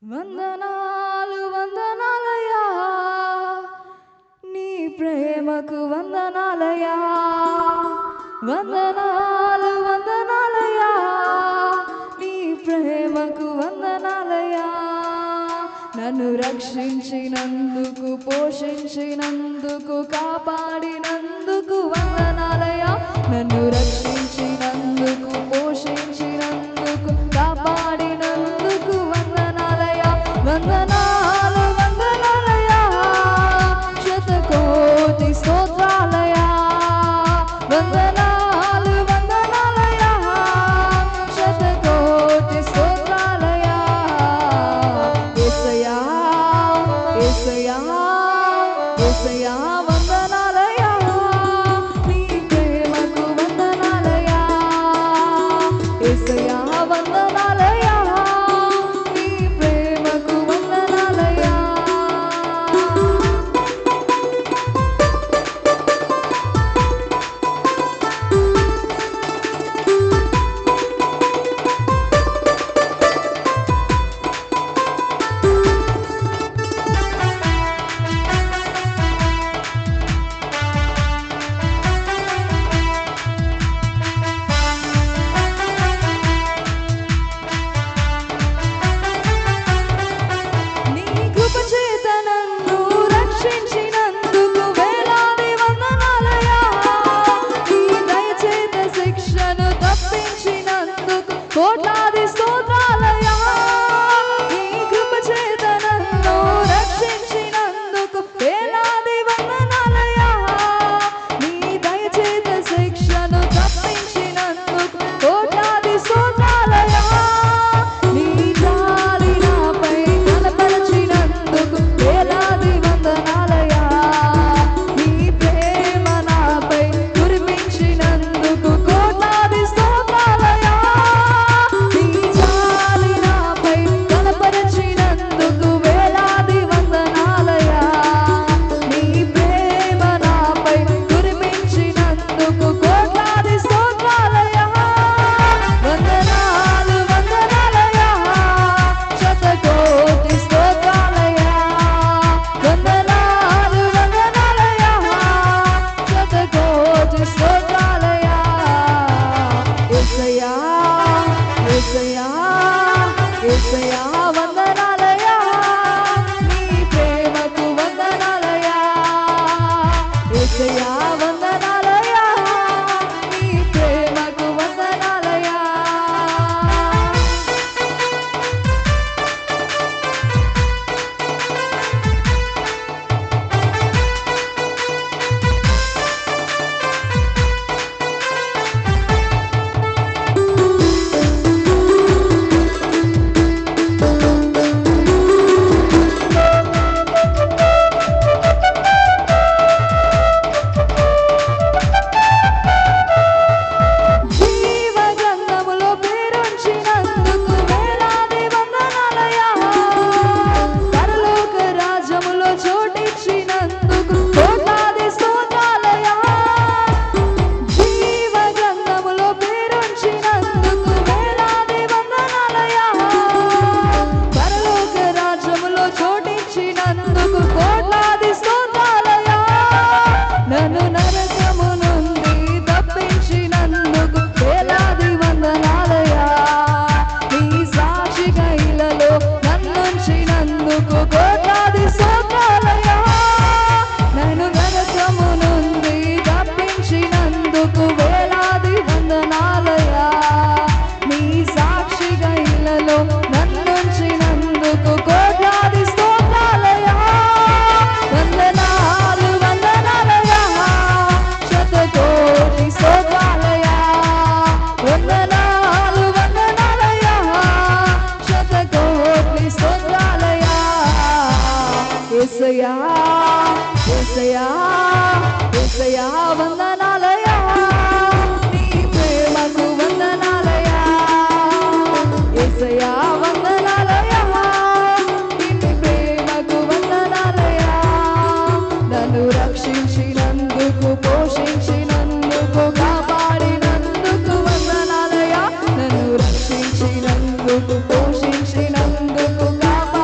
వందనాలు వందనాలయ్యా, నీ ప్రేమకు వందనాలయ్యా. వందనాలు వందనాలయ్యా, నీ ప్రేమకు వందనాలయ్యా. నన్ను రక్షించినందుకు, పోషించినందుకు, కాపాడినందుకు వందనాలయ్యా. నన్ను రక్షించినందుకు, పోషించినందుకు, కాపాడినందుకు వందనాలయ్యా. వందనాలు వందనాలయ్యా, శతకోటి స్తోత్రాలయ్యా. వందనాలు వందనాలయ్యా, శతకోటి స్తోత్రాలయ్యా. యేసయ్యా యేసయ్యా యేసయ్యా వందనాలయ్యా, నీ ప్రేమకు వందనాలయ్యా. యేసయ్యా వందనాలయ్యా, నీ ప్రేమకు వందనాలయ్యా. నీ కృప చేత నన్ను రక్షించినందుకు వేలాది వందనాలయ్యా. నీ దయ చేత శిక్షను తప్పించినందుకు కోట్లాది స్తోత్రాలయ్యా. నీ కృప చేత నన్ను రక్షించినందుకు వేలాది వందనాలయ్యా. నీ దయ చేత శిక్షను తప్పించినందుకు కోట్లాది స్తోత్రాలయ్యా. నీ జాలి నాపై కనపరచినందుకు వేలాది వందనాలయ్యా. నీ ప్రేమ నాపై కురిపించినందుకు కోట్లాది స్తోత్రాలయ్యా. నీ జాలి నాపై కనపరచినందుకు వేలాది వందనాలయ్యా. నీ ప్రేమ నాపై కురిపించినందుకు కోట్లాది స్తోత్రాలయ్యా. వందనాలు వందనాలయ్యా, శతకోటి స్తోత్రాలయ్యా. వందనాలు వందనాలయ్యా, శతకోటి స్తోత్రాలయ్యా. యేసయ్యా యేసయ్యా యేసయ్యా వందనాలయ్యా, నీ ప్రేమకు వందనాలయ్యా. యేసయ్యా వందనాలయ్యా, నీ ప్రేమకు వందనాలయ్యా. జీవ గ్రంథములో పేరుంచినందుకు వేలాది వందనాలయ్యా. పరలోక రాజ్యములో చోటిచ్చినందుకు కోట్లాది స్తోత్రాలయ్యా. జీవ గ్రంథములో పేరుంచినందుకు వేలాది వందనాలయ్యా. పరలోక రాజ్యములో చోటిచ్చినందుకు కోట్లాది స్తోత్రాలయ్యా. నన్ను నరకము నుండి తప్పించినందుకు వేలాది వందనాలయ్యా. నీ సాక్షిగా ఇలలో నన్నుంచినందుకు కోట్లాది స్తోత్రాలయ్యా. నన్ను నరకము నుండి తప్పించినందుకు వేలాది వందనాలయ్యా. నీ సాక్షిగా ఇలలో నన్నుంచినందుకు కోట్లాది స్తోత్రాలయ్యా. వందనాలు వందనాలయ్యా, శతకోటి స్తోత్రాలయ్యా. వందనాలు వందనాలయ్యా, శతకోటి స్తోత్రాలయ్యా. యేసయ్యా యేసయ్యా యేసయ్యా వందనాలయ్యా, నీ ప్రేమకు వందనాలయ్యా. యేసయ్యా వందనాలయ్యా, నీ ప్రేమకు వందనాలయ్యా. నన్ను రక్షించినందుకు, పోషించినందుకు, కాపాడినందుకు వందనాలయ్యా. నన్ను రక్షించినందుకు, పోషించినందుకు, కాపాడినందుకు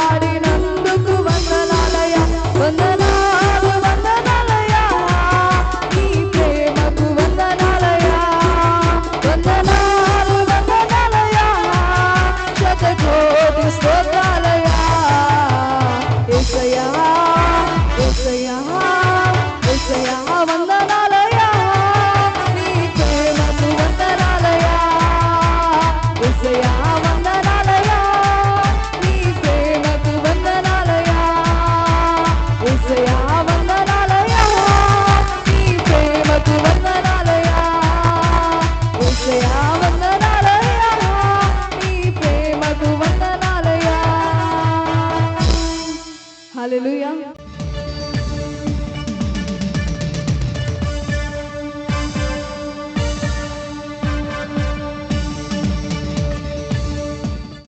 హల్లెలూయా.